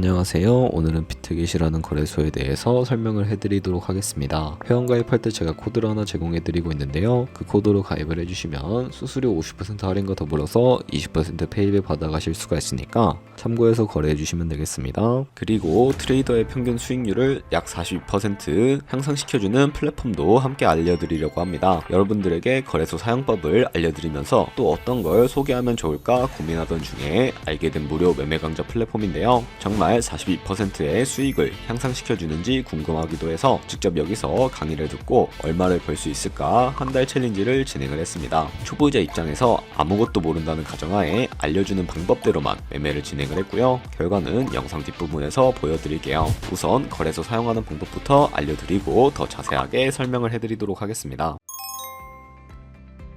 안녕하세요. 오늘은 비트겟이라는 거래소에 대해서 설명을 해드리도록 하겠습니다. 회원가입할 때 제가 코드를 하나 제공해드리고 있는데요. 그 코드로 가입을 해주시면 수수료 50% 할인과 더불어서 20% 페이백 받아가실 수가 있으니까 참고해서 거래해주시면 되겠습니다. 그리고 트레이더의 평균 수익률을 약 42% 향상시켜주는 플랫폼도 함께 알려드리려고 합니다. 여러분들에게 거래소 사용법을 알려드리면서 또 어떤 걸 소개하면 좋을까 고민하던 중에 알게 된 무료 매매 강좌 플랫폼인데요. 정말 42%의 수익을 향상시켜주는지 궁금하기도 해서 직접 여기서 강의를 듣고 얼마를 벌 수 있을까 한 달 챌린지를 진행을 했습니다. 초보자 입장에서 아무것도 모른다는 가정하에 알려주는 방법대로만 매매를 진행을 했고요. 결과는 영상 뒷부분에서 보여드릴게요. 우선 거래소 사용하는 방법부터 알려드리고 더 자세하게 설명을 해드리도록 하겠습니다.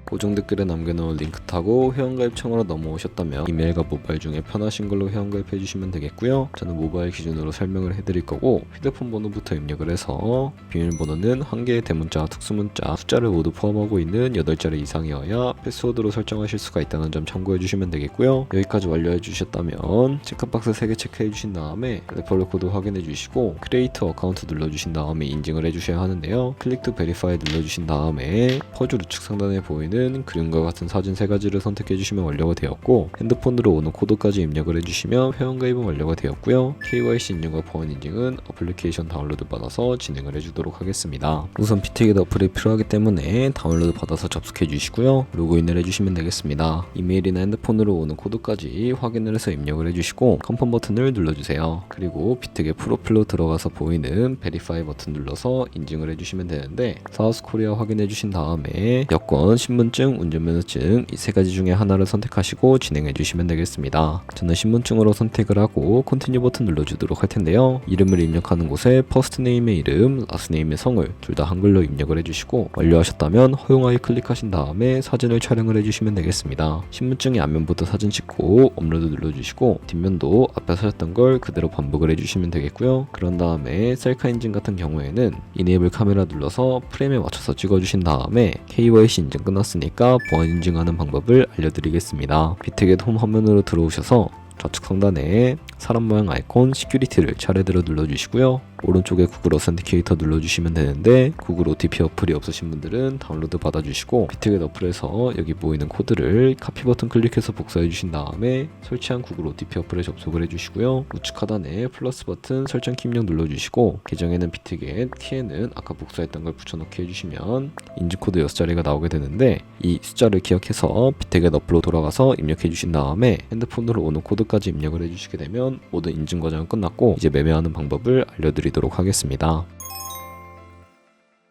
고정 댓글에 남겨놓은 링크 타고 회원가입창으로 넘어오셨다면 이메일과 모바일 중에 편하신 걸로 회원가입해 주시면 되겠고요. 저는 모바일 기준으로 설명을 해드릴 거고 휴대폰 번호부터 입력을 해서 비밀번호는 한 개의 대문자, 특수문자, 숫자를 모두 포함하고 있는 8자리 이상이어야 패스워드로 설정하실 수가 있다는 점 참고해 주시면 되겠고요. 여기까지 완료해 주셨다면 체크박스 3개 체크해 주신 다음에 레퍼럴 코드 확인해 주시고 크리에이터 어카운트 눌러 주신 다음에 인증을 해 주셔야 하는데요. 클릭 투 베리파이 눌러 주신 다음에 퍼즐 우측 상단에 보이는 그림과 같은 사진 3가지를 선택해 주시면 완료가 되었고 핸드폰으로 오는 코드까지 입력을 해주시면 회원가입은 완료가 되었고요. KYC 인증과 보안 인증은 어플리케이션 다운로드 받아서 진행을 해주도록 하겠습니다. 우선 비트겟 어플이 필요하기 때문에 다운로드 받아서 접속해 주시고요. 로그인을 해주시면 되겠습니다. 이메일이나 핸드폰으로 오는 코드까지 확인을 해서 입력을 해주시고 컨펌 버튼을 눌러주세요. 그리고 비트겟 프로필로 들어가서 보이는 베리파이 버튼 눌러서 인증을 해주시면 되는데 사우스코리아 확인해 주신 다음에 여권, 신분증, 운전면허증 이 3가지 중에 하나를 선택하시고 진행해 주시면 되겠습니다. 저는 신분증으로 선택을 하고 컨티뉴 버튼 눌러주도록 할 텐데요. 이름을 입력하는 곳에 퍼스트 네임의 이름, 라스트 네임의 성을 둘 다 한글로 입력을 해주시고 완료하셨다면 허용하기 클릭하신 다음에 사진을 촬영을 해주시면 되겠습니다. 신분증의 앞면부터 사진 찍고 업로드 눌러주시고 뒷면도 앞에 하셨던 걸 그대로 반복을 해주시면 되겠고요. 그런 다음에 셀카 인증 같은 경우에는 이네이블 카메라 눌러서 프레임에 맞춰서 찍어주신 다음에 KYC 인증 끝났으니까 보안 인증하는 방법을 알려드리겠습니다. 비트겟 홈 화면으로 들어오셔서 좌측 상단에 사람 모양 아이콘 시큐리티를 차례대로 눌러주시고요. 오른쪽에 구글 어센티케이터 눌러주시면 되는데 구글 OTP 어플이 없으신 분들은 다운로드 받아주시고 비트겟 어플에서 여기 보이는 코드를 카피 버튼 클릭해서 복사해 주신 다음에 설치한 구글 OTP 어플에 접속을 해주시고요. 우측 하단에 플러스 버튼 설정 키 입력 눌러주시고 계정에는 비트겟, 키에는 아까 복사했던 걸 붙여넣기 해주시면 인증코드 6자리가 나오게 되는데 이 숫자를 기억해서 비트겟 어플로 돌아가서 입력해 주신 다음에 핸드폰으로 오는 코드까지 입력을 해주시게 되면 모든 인증 과정은 끝났고 이제 매매하는 방법을 알려드리도록 하겠습니다.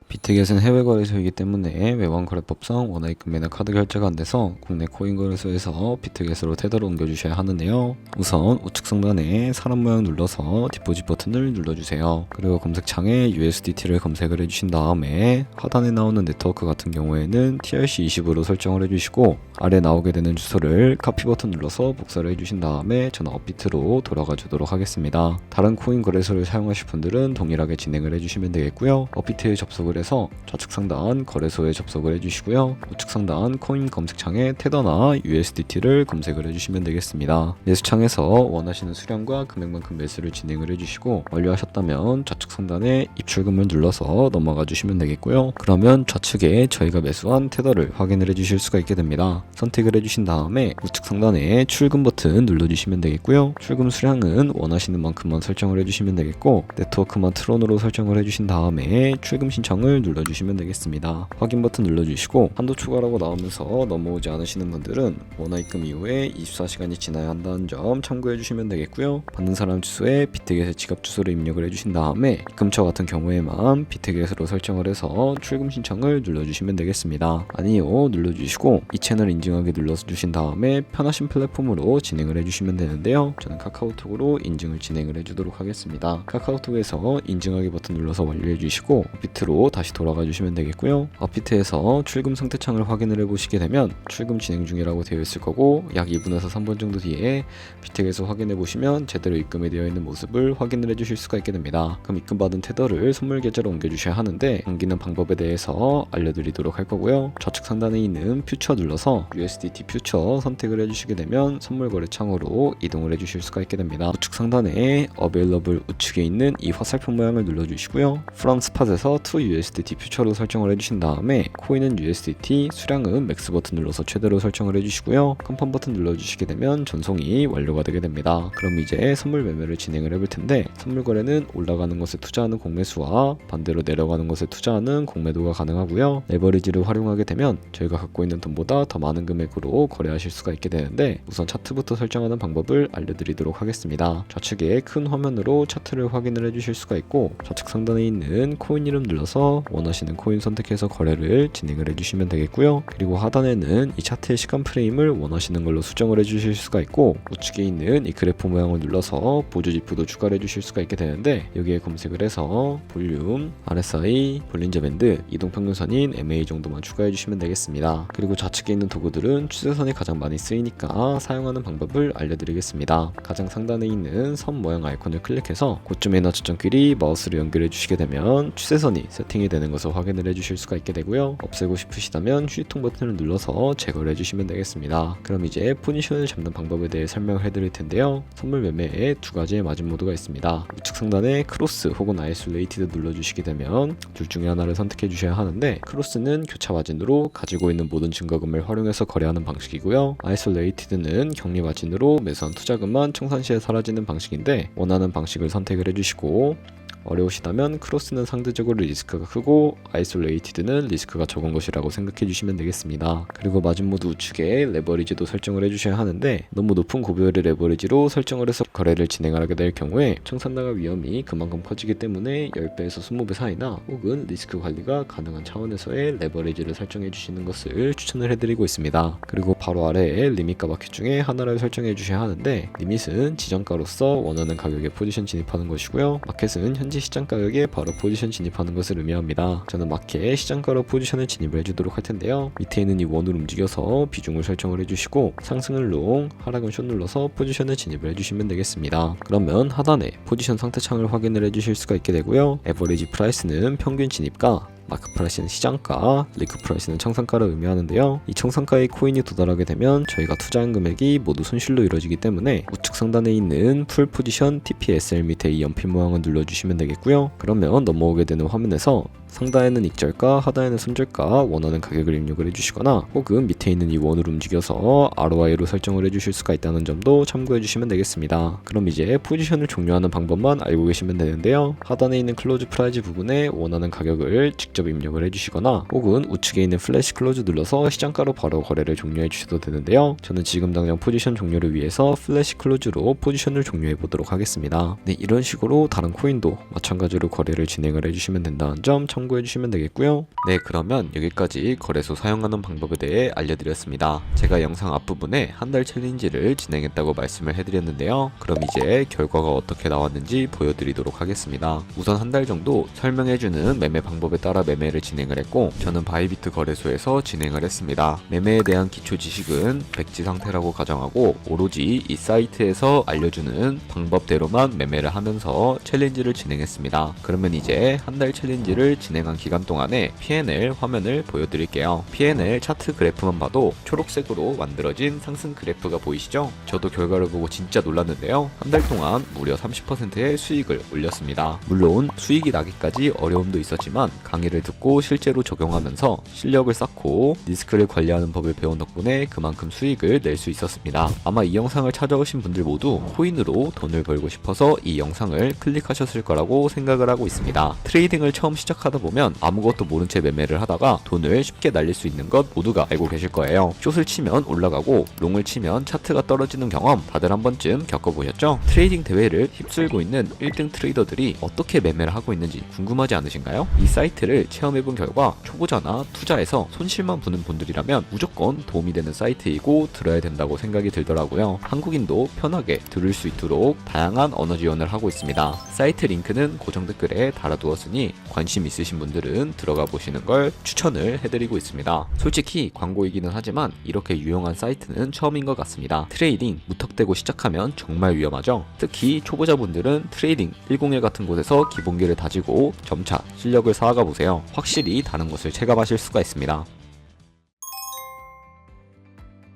비트겟은 해외 거래소이기 때문에 외환 거래법상 원화입금이나 카드 결제가 안 돼서 국내 코인 거래소에서 비트겟으로 테더로 옮겨주셔야 하는데요. 우선 우측 상단에 사람 모양 눌러서 디포짓 버튼을 눌러주세요. 그리고 검색창에 USDT를 검색을 해주신 다음에 하단에 나오는 네트워크 같은 경우에는 TRC20으로 설정을 해주시고 아래 나오게 되는 주소를 카피 버튼 눌러서 복사를 해주신 다음에 저는 업비트로 돌아가 주도록 하겠습니다. 다른 코인 거래소를 사용하실 분들은 동일하게 진행을 해주시면 되겠고요. 업비트에 접속을 해서 좌측 상단 거래소에 접속을 해주시고요. 우측 상단 코인 검색창에 테더나 USDT를 검색을 해주시면 되겠습니다. 매수창에서 원하시는 수량과 금액만큼 매수를 진행을 해주시고 완료하셨다면 좌측 상단에 입출금을 눌러서 넘어가 주시면 되겠고요. 그러면 좌측에 저희가 매수한 테더를 확인을 해주실 수가 있게 됩니다. 선택을 해주신 다음에 우측 상단에 출금 버튼 눌러주시면 되겠고요. 출금 수량은 원하시는 만큼만 설정을 해주시면 되겠고 네트워크만 트론으로 설정을 해주신 다음에 출금 신청을 눌러주시면 되겠습니다. 확인 버튼 눌러주시고 한도 추가라고 나오면서 넘어오지 않으시는 분들은 원화입금 이후에 24시간이 지나야 한다는 점 참고해 주시면 되겠고요. 받는 사람 주소에 비트겟의 지갑 주소를 입력을 해주신 다음에 입금처 같은 경우에만 비트겟으로 설정을 해서 출금 신청을 눌러주시면 되겠습니다. 아니요 눌러주시고 이 채널 인증하기 눌러주신 다음에 편하신 플랫폼으로 진행을 해주시면 되는데요. 저는 카카오톡으로 인증을 진행을 해주도록 하겠습니다. 카카오톡에서 인증하기 버튼 눌러서 완료해 주시고 비트로 다시 돌아가 주시면 되겠고요. 업비트에서 출금 상태 창을 확인을 해보시게 되면 출금 진행 중이라고 되어 있을 거고, 약 2분에서 3분 정도 뒤에 비텍에서 확인해 보시면 제대로 입금이 되어 있는 모습을 확인을 해주실 수가 있게 됩니다. 그럼 입금받은 테더를 선물 계좌로 옮겨주셔야 하는데, 옮기는 방법에 대해서 알려드리도록 할 거고요. 좌측 상단에 있는 퓨처 눌러서 USDT 퓨처 선택을 해주시게 되면 선물 거래 창으로 이동을 해주실 수가 있게 됩니다. 우측 상단에 Available 우측에 있는 이 화살표 모양을 눌러주시고요. From Spot에서 To USDT 퓨처로 설정을 해주신 다음에 코인은 USDT, 수량은 맥스 버튼 눌러서 최대로 설정을 해주시고요. 컨펌 버튼 눌러주시게 되면 전송이 완료가 되게 됩니다. 그럼 이제 선물 매매를 진행을 해볼 텐데, 선물 거래는 올라가는 것에 투자하는 공매수와 반대로 내려가는 것에 투자하는 공매도가 가능하고요. 레버리지를 활용하게 되면 저희가 갖고 있는 돈보다 더 많은 금액으로 거래하실 수가 있게 되는데, 우선 차트부터 설정하는 방법을 알려드리도록 하겠습니다. 좌측에 큰 화면으로 차트를 확인을 해주실 수가 있고, 좌측 상단에 있는 코인 이름 눌러서 원하시는 코인 선택해서 거래를 진행을 해주시면 되겠고요. 그리고 하단에는 이 차트의 시간 프레임을 원하시는 걸로 수정을 해주실 수가 있고, 우측에 있는 이 그래프 모양을 눌러서 보조 지표도 추가를 해주실 수가 있게 되는데, 여기에 검색을 해서 볼륨, RSI, 볼린저 밴드, 이동평균선인 MA 정도만 추가해 주시면 되겠습니다. 그리고 좌측에 있는 도구들은 추세선이 가장 많이 쓰이니까 사용하는 방법을 알려드리겠습니다. 가장 상단에 있는 선 모양 아이콘을 클릭해서 고점 에너 저점끼리 마우스를 연결해 주시게 되면 추세선이 세팅이 되는 것을 확인을 해주실 수가 있게 되고요. 없애고 싶으시다면 휴지통 버튼을 눌러서 제거를 해주시면 되겠습니다. 그럼 이제 포지션을 잡는 방법에 대해 설명을 해드릴 텐데요. 선물 매매에 두 가지의 마진 모드가 있습니다. 우측 상단에 크로스 혹은 아이솔레이티드 눌러주시게 되면 둘 중에 하나를 선택해 주셔야 하는데, 크로스는 교차 마진으로 가지고 있는 모든 증거금을 활용해서 거래하는 방식이고요. 아이솔레이티드는 격리 마진으로 매수한 투자금만 청산 시에 사라지는 방식인데, 원하는 방식을 선택을 해주시고, 어려우시다면 크로스는 상대적으로 리스크가 크고 아이솔레이티드는 리스크가 적은 것이라고 생각해 주시면 되겠습니다. 그리고 마진 모드 우측에 레버리지도 설정을 해주셔야 하는데, 너무 높은 고배율의 레버리지로 설정을 해서 거래를 진행하게 될 경우에 청산당할 위험이 그만큼 커지기 때문에 10배에서 20배 사이나 혹은 리스크 관리가 가능한 차원에서의 레버리지를 설정해 주시는 것을 추천을 해드리고 있습니다. 그리고 바로 아래에 리밋과 마켓 중에 하나를 설정해 주셔야 하는데, 리밋은 지정가로서 원하는 가격에 포지션 진입하는 것이고요. 마켓은 현재 시장 가격에 바로 포지션 진입하는 것을 의미합니다. 저는 마켓 시장가로 포지션을 진입을 해주도록 할 텐데요. 밑에 있는 이 원을 움직여서 비중을 설정을 해주시고, 상승은 롱, 하락은 숏 눌러서 포지션을 진입을 해주시면 되겠습니다. 그러면 하단에 포지션 상태 창을 확인을 해주실 수가 있게 되고요. 에버리지 프라이스는 평균 진입가, 마크 프라이스는 시장가, 리크 프라이스는 청산가를 의미하는데요. 이 청산가의 코인이 도달하게 되면 저희가 투자한 금액이 모두 손실로 이루어지기 때문에 우측 상단에 있는 풀 포지션 TPSL 밑에 이 연필 모양을 눌러주시면 되겠고요. 그러면 넘어오게 되는 화면에서 상단에는 익절가, 하단에는 손절가 원하는 가격을 입력을 해주시거나, 혹은 밑에 있는 이 원을 움직여서 ROI로 설정을 해주실 수가 있다는 점도 참고해 주시면 되겠습니다. 그럼 이제 포지션을 종료하는 방법만 알고 계시면 되는데요. 하단에 있는 클로즈 프라이즈 부분에 원하는 가격을 직접 입력을 해주시거나, 혹은 우측에 있는 플래시 클로즈 눌러서 시장가로 바로 거래를 종료해 주셔도 되는데요. 저는 지금 당장 포지션 종료를 위해서 플래시 클로즈로 포지션을 종료해 보도록 하겠습니다. 네, 이런 식으로 다른 코인도 마찬가지로 거래를 진행을 해주시면 된다는 점 참고해 주시면 되겠고요. 네, 그러면 여기까지 거래소 사용하는 방법에 대해 알려드렸습니다. 제가 영상 앞부분에 한 달 챌린지를 진행했다고 말씀을 해드렸는데요. 그럼 이제 결과가 어떻게 나왔는지 보여드리도록 하겠습니다. 우선 한 달 정도 설명해주는 매매 방법에 따라 매매를 진행을 했고, 저는 바이비트 거래소에서 진행을 했습니다. 매매에 대한 기초 지식은 백지 상태라고 가정하고, 오로지 이 사이트에서 알려주는 방법대로만 매매를 하면서 챌린지를 진행했습니다. 그러면 이제 한 달 챌린지를 진행한 기간 동안에 P&L 화면을 보여드릴게요. P&L 차트 그래프만 봐도 초록색으로 만들어진 상승 그래프가 보이시죠? 저도 결과를 보고 진짜 놀랐는데요. 한 달 동안 무려 30%의 수익을 올렸습니다. 물론 수익이 나기까지 어려움도 있었지만 강의를 듣고 실제로 적용하면서 실력을 쌓고 리스크를 관리하는 법을 배운 덕분에 그만큼 수익을 낼 수 있었습니다. 아마 이 영상을 찾아오신 분들 모두 코인으로 돈을 벌고 싶어서 이 영상을 클릭하셨을 거라고 생각을 하고 있습니다. 트레이딩을 처음 시작하다 보면 아무것도 모른 채 매매를 하다가 돈을 쉽게 날릴 수 있는 것 모두가 알고 계실 거예요. 숏을 치면 올라가고 롱을 치면 차트가 떨어지는 경험 다들 한 번쯤 겪어보셨죠? 트레이딩 대회를 휩쓸고 있는 1등 트레이더들이 어떻게 매매를 하고 있는지 궁금하지 않으신가요? 이 사이트를 체험해본 결과 초보자나 투자에서 손실만 보는 분들이라면 무조건 도움이 되는 사이트이고 들어야 된다고 생각이 들더라고요. 한국인도 편하게 들을 수 있도록 다양한 언어 지원을 하고 있습니다. 사이트 링크는 고정 댓글에 달아두었으니 관심 있으신 있으신 분들은 들어가 보시는 걸 추천을 해드리고 있습니다. 솔직히 광고이기는 하지만 이렇게 유용한 사이트는 처음인 것 같습니다. 트레이딩 무턱대고 시작하면 정말 위험하죠. 특히 초보자분들은 트레이딩 101 같은 곳에서 기본기를 다지고 점차 실력을 쌓아가 보세요. 확실히 다른 것을 체감하실 수가 있습니다.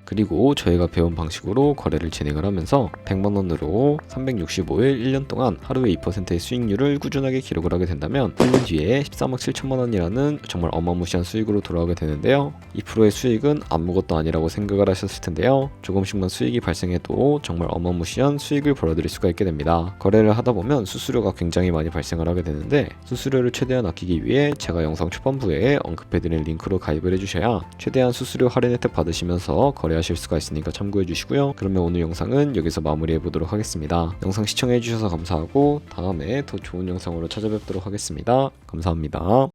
그리고 저희가 배운 방식으로 거래를 진행을 하면서 100만원으로 365일 1년 동안 하루에 2%의 수익률을 꾸준하게 기록을 하게 된다면 1년 뒤에 13억 7천만원이라는 정말 어마무시한 수익으로 돌아오게 되는데요. 2%의 수익은 아무것도 아니라고 생각을 하셨을 텐데요. 조금씩만 수익이 발생해도 정말 어마무시한 수익을 벌어들일 수가 있게 됩니다. 거래를 하다 보면 수수료가 굉장히 많이 발생을 하게 되는데 수수료를 최대한 아끼기 위해 제가 영상 초반부에 언급해드린 링크로 가입을 해주셔야 최대한 수수료 할인 혜택 받으시면서 거래하실 수가 있으니까 참고해 주시고요. 그러면 오늘 영상은 여기서 마무리해 보도록 하겠습니다. 영상 시청해 주셔서 감사하고 다음에 더 좋은 영상으로 찾아뵙도록 하겠습니다. 감사합니다.